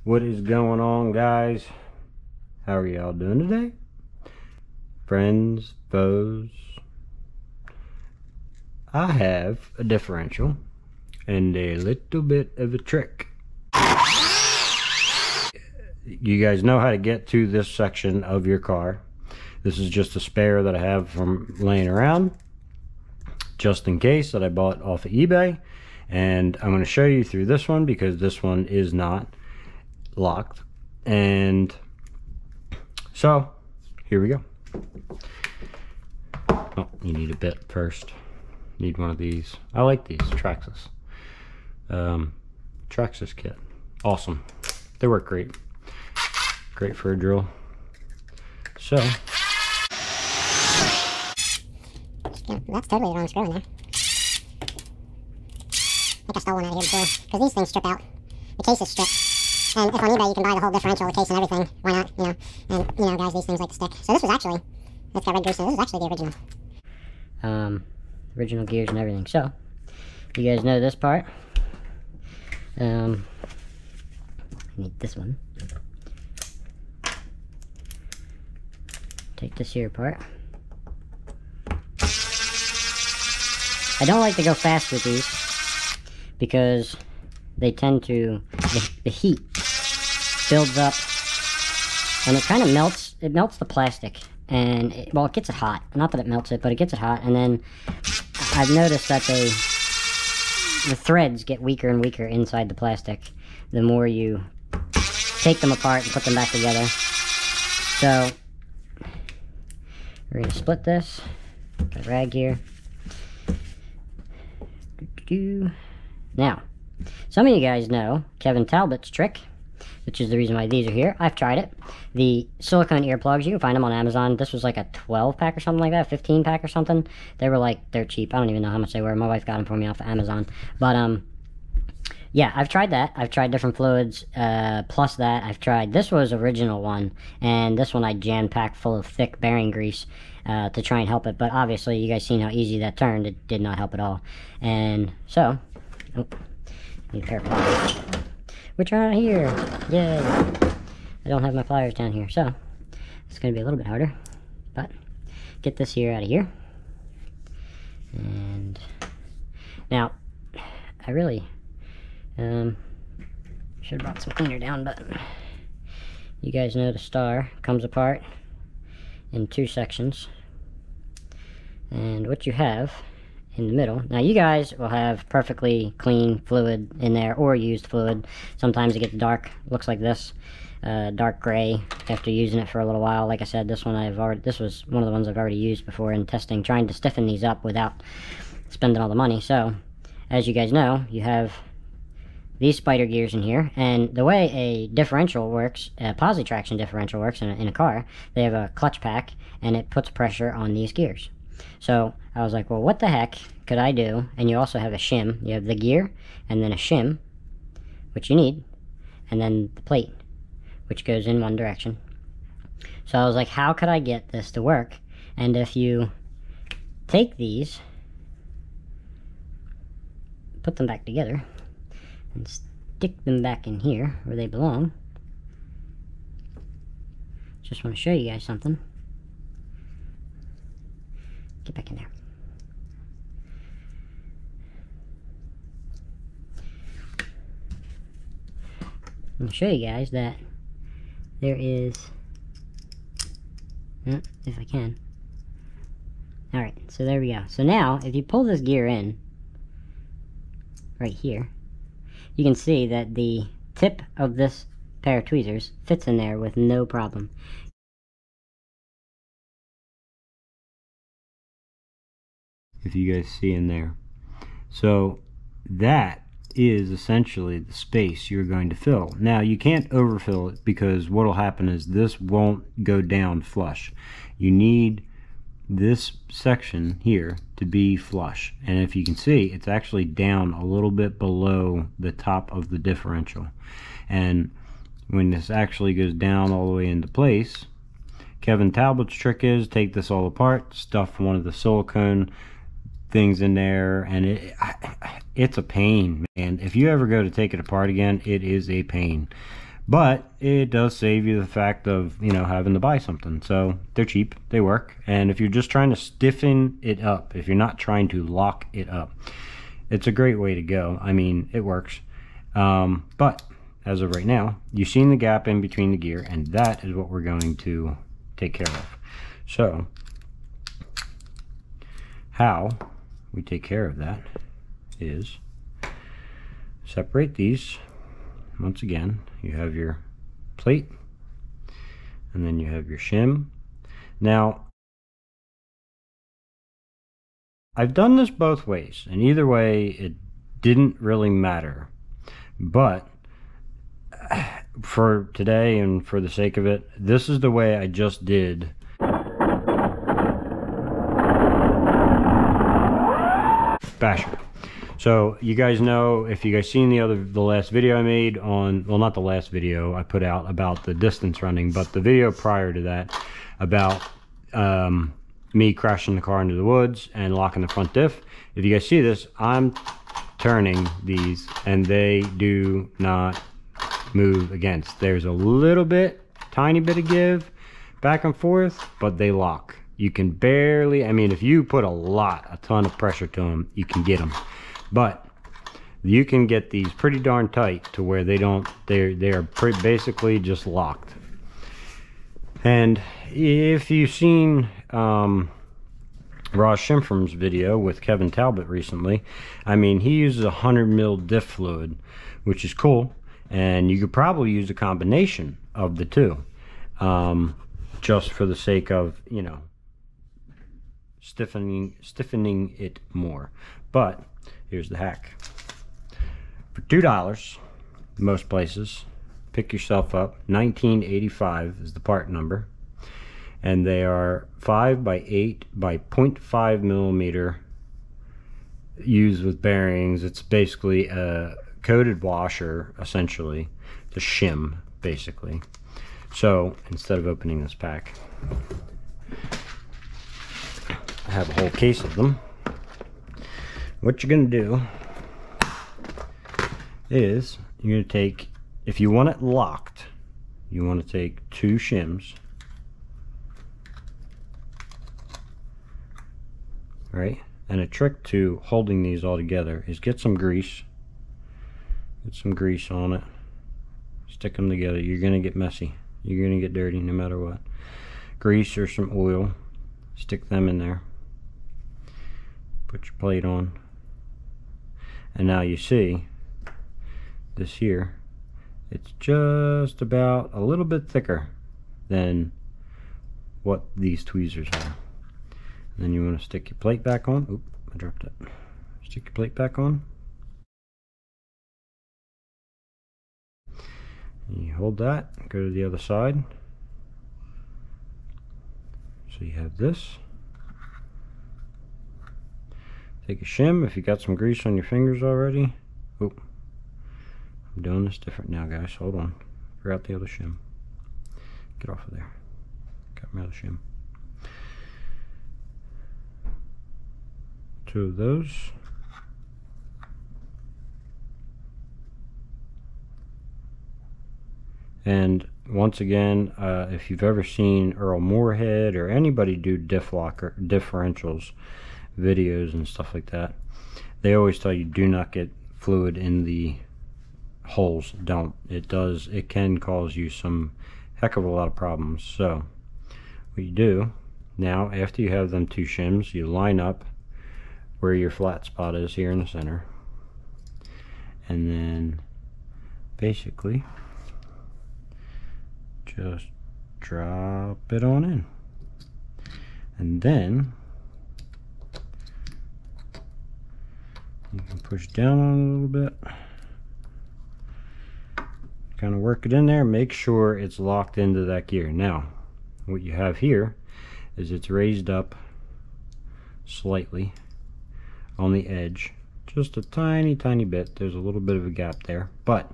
What is going on, guys? How are y'all doing today? Friends, foes. I have a differential and a little bit of a trick. You guys know how to get to this section of your car. This is just a spare that I have from laying around, just in case, that I bought off of eBay. And I'm going to show you through this one because this one is not locked. And so here we go. Oh, you need a bit first. Need one of these. I like these Traxxas. Traxxas kit. Awesome. They work great. Great for a drill. So that's totally the wrong screw in there. I think I stole one out of here before, because these things strip out. The case is stripped. And if on eBay you can buy the whole differential, the case and everything, why not, you know? And, you know, guys, these things like to stick. So this was actually, it's got red grease in it. This is actually the original. Original gears and everything. So, you guys know this part. I need this one. Take this here apart. I don't like to go fast with these because they tend to, the heat builds up and it kind of melts, it melts the plastic, and it gets it hot. Not that it melts it, but it gets it hot, and then I've noticed that the threads get weaker and weaker inside the plastic the more you take them apart and put them back together. So we're going to split this. Got a rag here. Now, some of you guys know Kevin Talbot's trick, which is the reason why these are here. I've tried it. The silicone earplugs, you can find them on Amazon. This was like a 12 pack or something like that, 15 pack or something. They were like, they're cheap. I don't even know how much they were. My wife got them for me off of Amazon. But yeah, I've tried that. I've tried different fluids. Plus that, I've tried, this was original one, and this one I jam-packed full of thick bearing grease to try and help it. But obviously, you guys seen how easy that turned. It did not help at all. And so, oh, need a pair of pliers, which are out here. Yay! I don't have my pliers down here, so it's going to be a little bit harder. But get this here out of here. And now, I really should have brought some cleaner down, but you guys know the star comes apart in two sections. And what you have in the middle, now you guys will have perfectly clean fluid in there, or used fluid. Sometimes it gets dark, looks like this, dark gray after using it for a little while. Like I said, this one this was one of the ones I've already used before in testing, trying to stiffen these up without spending all the money. So as you guys know, you have these spider gears in here, and the way a differential works, a posi traction differential works in a car, they have a clutch pack and it puts pressure on these gears. So I was like, well, what the heck could I do? And you also have a shim. You have the gear and then a shim, which you need, and then the plate, which goes in one direction. So I was like, how could I get this to work? And if you take these, put them back together, and stick them back in here where they belong. Just want to show you guys something. Get back in there. I'm going to show you guys that there is, if I can. Alright, so there we go. So now, if you pull this gear in, right here, you can see that the tip of this pair of tweezers fits in there with no problem. if you guys see in there. So that is essentially the space you're going to fill. Now you can't overfill it because what will happen is this won't go down flush. You need this section here to be flush, and if you can see, it's actually down a little bit below the top of the differential. And when this actually goes down all the way into place, Kevin Talbot's trick is take this all apart, stuff one of the silicone things in there, and it's a pain, man. If you ever go to take it apart again, it is a pain. but it does save you the fact of, you know, having to buy something. So they're cheap, they work, and if you're just trying to stiffen it up, if you're not trying to lock it up, it's a great way to go. I mean, it works. But as of right now, you've seen the gap in between the gear, and that is what we're going to take care of. So how we take care of that is separate these. Once again, you have your plate, and then you have your shim. Now, I've done this both ways, and either way it didn't really matter, but for today and for the sake of it, this is the way I just did. Basher. So you guys know, if you guys seen the last video I made on, well, not the last video I put out about the distance running, but the video prior to that about me crashing the car into the woods and locking the front diff. If you guys see this, I'm turning these and they do not move against. There's a little bit, tiny bit of give back and forth, but they lock. You can barely, I mean, if you put a ton of pressure to them, you can get them. But you can get these pretty darn tight to where they don't, they are basically just locked. And if you've seen Ross Shimfram's video with Kevin Talbot recently, I mean, he uses 100 mil diff fluid, which is cool, and you could probably use a combination of the two, just for the sake of, you know, stiffening it more. But here's the hack. For $2, most places, pick yourself up. 1985 is the part number, and they are 5 by 8 by 0.5 millimeter, used with bearings. It's basically a coated washer, essentially, to shim, basically. So instead of opening this pack, I have a whole case of them. What you're going to do is you're going to take, if you want it locked, you want to take 2 shims, right? And a trick to holding these all together is get some grease. Get some grease on it. Stick them together. You're going to get messy. You're going to get dirty no matter what. Grease or some oil. Stick them in there. Put your plate on. And now you see this here, it's just about a little bit thicker than what these tweezers are. And then you want to stick your plate back on. Oop, I dropped it. Stick your plate back on. And you hold that, go to the other side. So you have this. Take a shim if you got some grease on your fingers already. Oh, I'm doing this different now, guys. Hold on. Forgot the other shim. Get off of there. Got my other shim. 2 of those. And once again, if you've ever seen Earl Moorhead or anybody do differentials videos and stuff like that, they always tell you do not get fluid in the holes. Don't. It can cause you some heck of a lot of problems. So what you do now, after you have them 2 shims, you line up where your flat spot is here in the center, and then basically just drop it on in, and then you can push down on it a little bit, kind of work it in there, make sure it's locked into that gear. Now what you have here is it's raised up slightly on the edge, just a tiny bit. There's a little bit of a gap there, but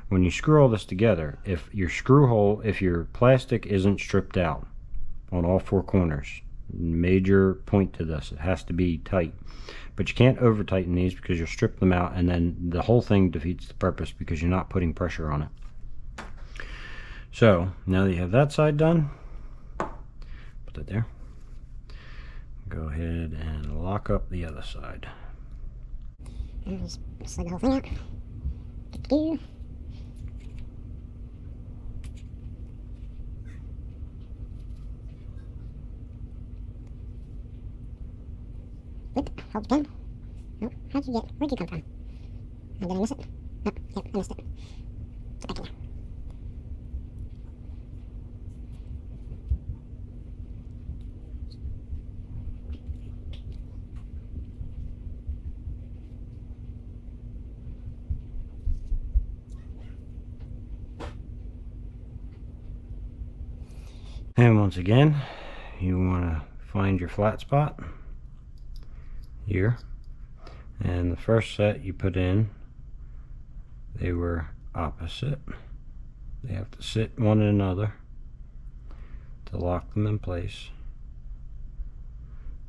when you screw all this together, if your plastic isn't stripped out on all 4 corners, major point to this, it has to be tight. But you can't over tighten these because you'll strip them out, and then the whole thing defeats the purpose because you're not putting pressure on it. So now that you have that side done, put that there. Go ahead and lock up the other side. And just slide the whole thing out. Do-do-do. Whip, hold again. Oh, where'd you come from? Oh, did I miss it? Oh, yep, I missed it. Put it back in there. And once again, you want to find your flat spot here. And the first set you put in, they were opposite. They have to sit one another to lock them in place.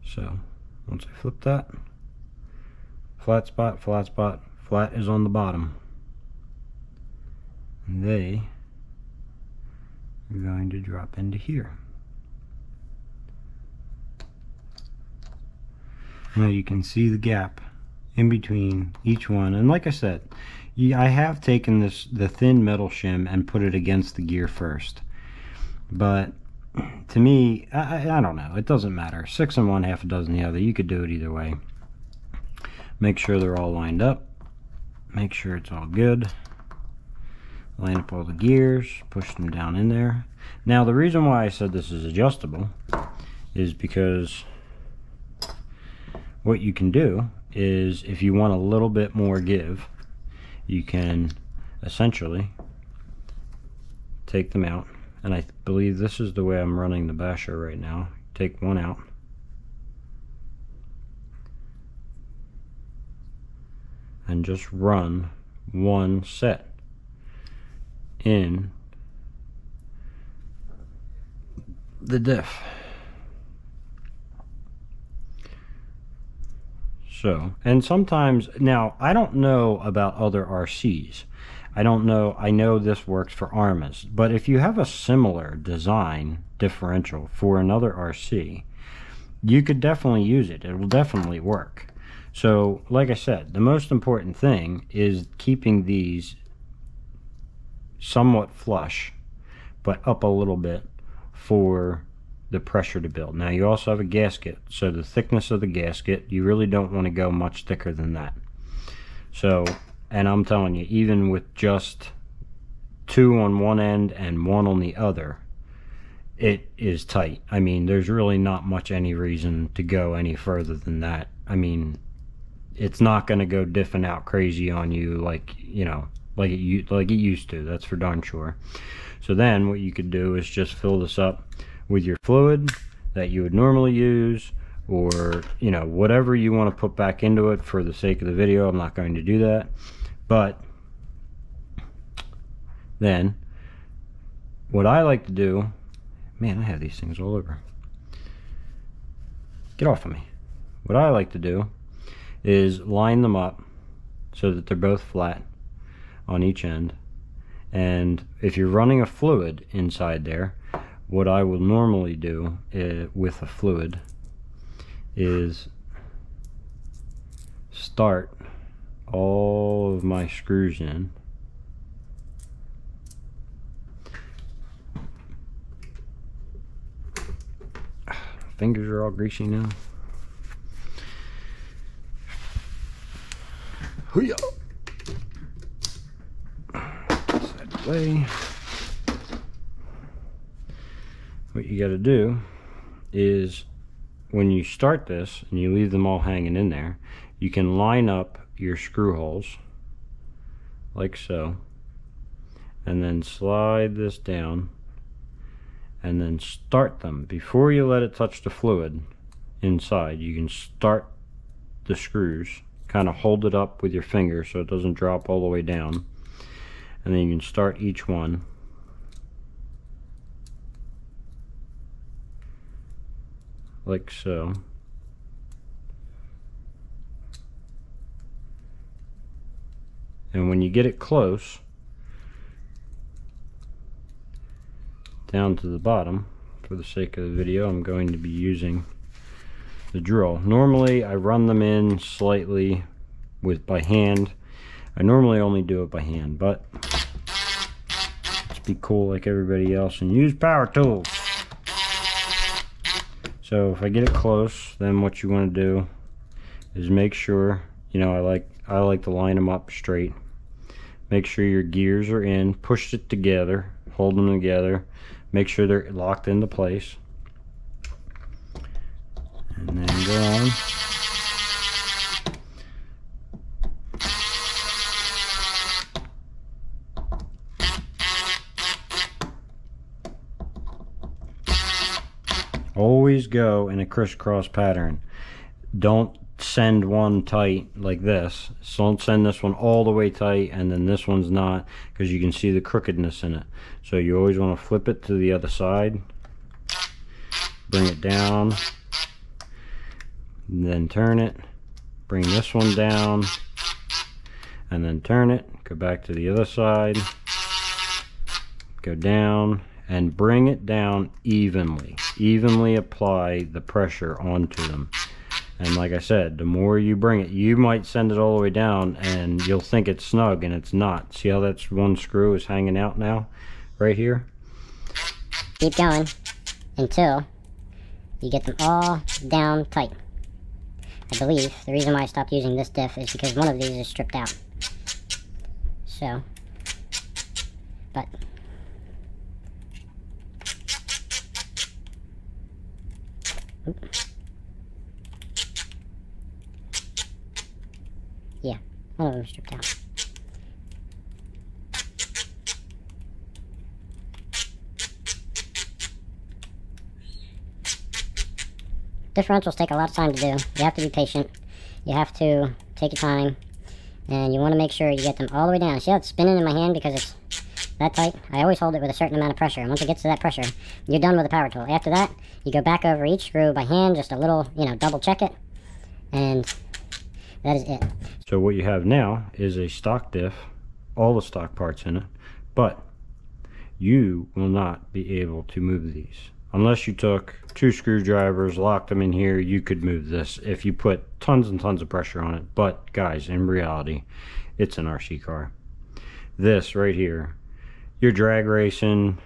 So once I flip that, flat spot, flat is on the bottom. And they are going to drop into here. Now you can see the gap in between each one, and like I said, I have taken the thin metal shim and put it against the gear first, but to me, I don't know, it doesn't matter. 6 in one, half a dozen the other. You could do it either way. Make sure they're all lined up, make sure it's all good. Line up all the gears, push them down in there. Now the reason why I said this is adjustable is because what you can do is, if you want a little bit more give, you can essentially take them out, and I believe this is the way I'm running the basher right now. Take one out, and just run one set in the diff. So, and sometimes, now I don't know about other RCs. I don't know, I know this works for Arrmas, but if you have a similar design differential for another RC, you could definitely use it. It will definitely work. So, like I said, the most important thing is keeping these somewhat flush, but up a little bit for the pressure to build. Now you also have a gasket, so the thickness of the gasket, you really don't want to go much thicker than that. So, and I'm telling you, even with just 2 on one end and 1 on the other, it is tight. I mean, there's really not much any reason to go any further than that. I mean, it's not going to go diffing out crazy on you like, you know, like it used to. That's for darn sure. So then what you could do is just fill this up with your fluid that you would normally use, or, you know, whatever you want to put back into it for the sake of the video. I'm not going to do that. But then what I like to do, man, I have these things all over. Get off of me. What I like to do is line them up so that they're both flat on each end. And if you're running a fluid inside there, what I will normally do with a fluid is start all of my screws in, fingers are all greasy now. Hoo-yah! Side away. What you got to do is, when you start this and you leave them all hanging in there, you can line up your screw holes like so, and then slide this down, and then start them before you let it touch the fluid inside. You can start the screws, kind of hold it up with your finger so it doesn't drop all the way down, and then you can start each one like so. And when you get it close, down to the bottom. For the sake of the video, I'm going to be using the drill. Normally I run them in slightly by hand. I normally only do it by hand, but let's be cool like everybody else and use power tools. So if I get it close, then what you want to do is make sure, you know, I like to line them up straight. Make sure your gears are in, push it together, hold them together, make sure they're locked into place, and then go on. Always go in a crisscross pattern. Don't send one tight like this. So don't send this one all the way tight and then this one's not, because you can see the crookedness in it. So you always want to flip it to the other side, bring it down, and then turn it, bring this one down, and then turn it, go back to the other side, go down, and bring it down evenly. Evenly apply the pressure onto them. And like I said, the more you bring it, you might send it all the way down and you'll think it's snug and it's not. See how that's one screw is hanging out now? Right here? Keep going until you get them all down tight. I believe the reason why I stopped using this diff is because one of these is stripped out. So, but yeah, one of them is stripped out. Differentials take a lot of time to do. You have to be patient. You have to take your time. And you want to make sure you get them all the way down. See how it's spinning in my hand because it's that tight? I always hold it with a certain amount of pressure. And once it gets to that pressure, you're done with the power tool. After that, you go back over each screw by hand, just a little, you know, double check it. And that is it. So what you have now is a stock diff, all the stock parts in it, but you will not be able to move these. Unless you took 2 screwdrivers, locked them in here, you could move this if you put tons and tons of pressure on it. But guys, in reality, it's an RC car. This right here, you're drag racing,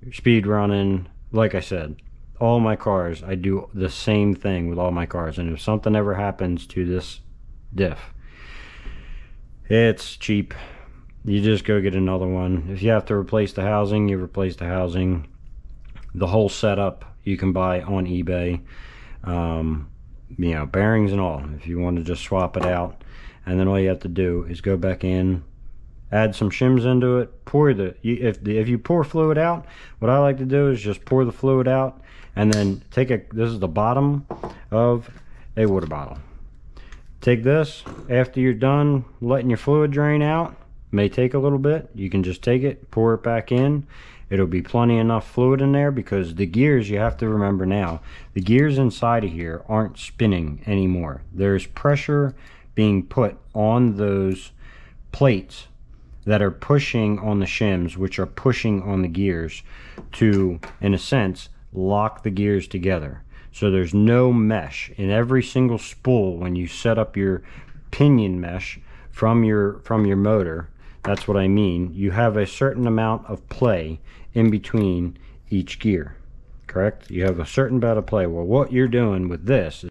you're speed running. Like I said, all my cars, I do the same thing with all my cars. And if something ever happens to this diff, it's cheap. You just go get another one. If you have to replace the housing, you replace the housing. The whole setup you can buy on eBay, you know, bearings and all, if you want to just swap it out. And then all you have to do is go back in, add some shims into it, pour the, if you pour fluid out, what I like to do is just pour the fluid out and then take this is the bottom of a water bottle. Take this, after you're done letting your fluid drain out, may take a little bit, you can just take it, pour it back in. It'll be plenty enough fluid in there, because the gears, you have to remember now, the gears inside of here aren't spinning anymore. There's pressure being put on those plates that are pushing on the shims, which are pushing on the gears to, in a sense, lock the gears together. So there's no mesh in every single spool. When you set up your pinion mesh from your motor, that's what I mean, you have a certain amount of play in between each gear, correct? You have a certain amount of play. Well, what you're doing with this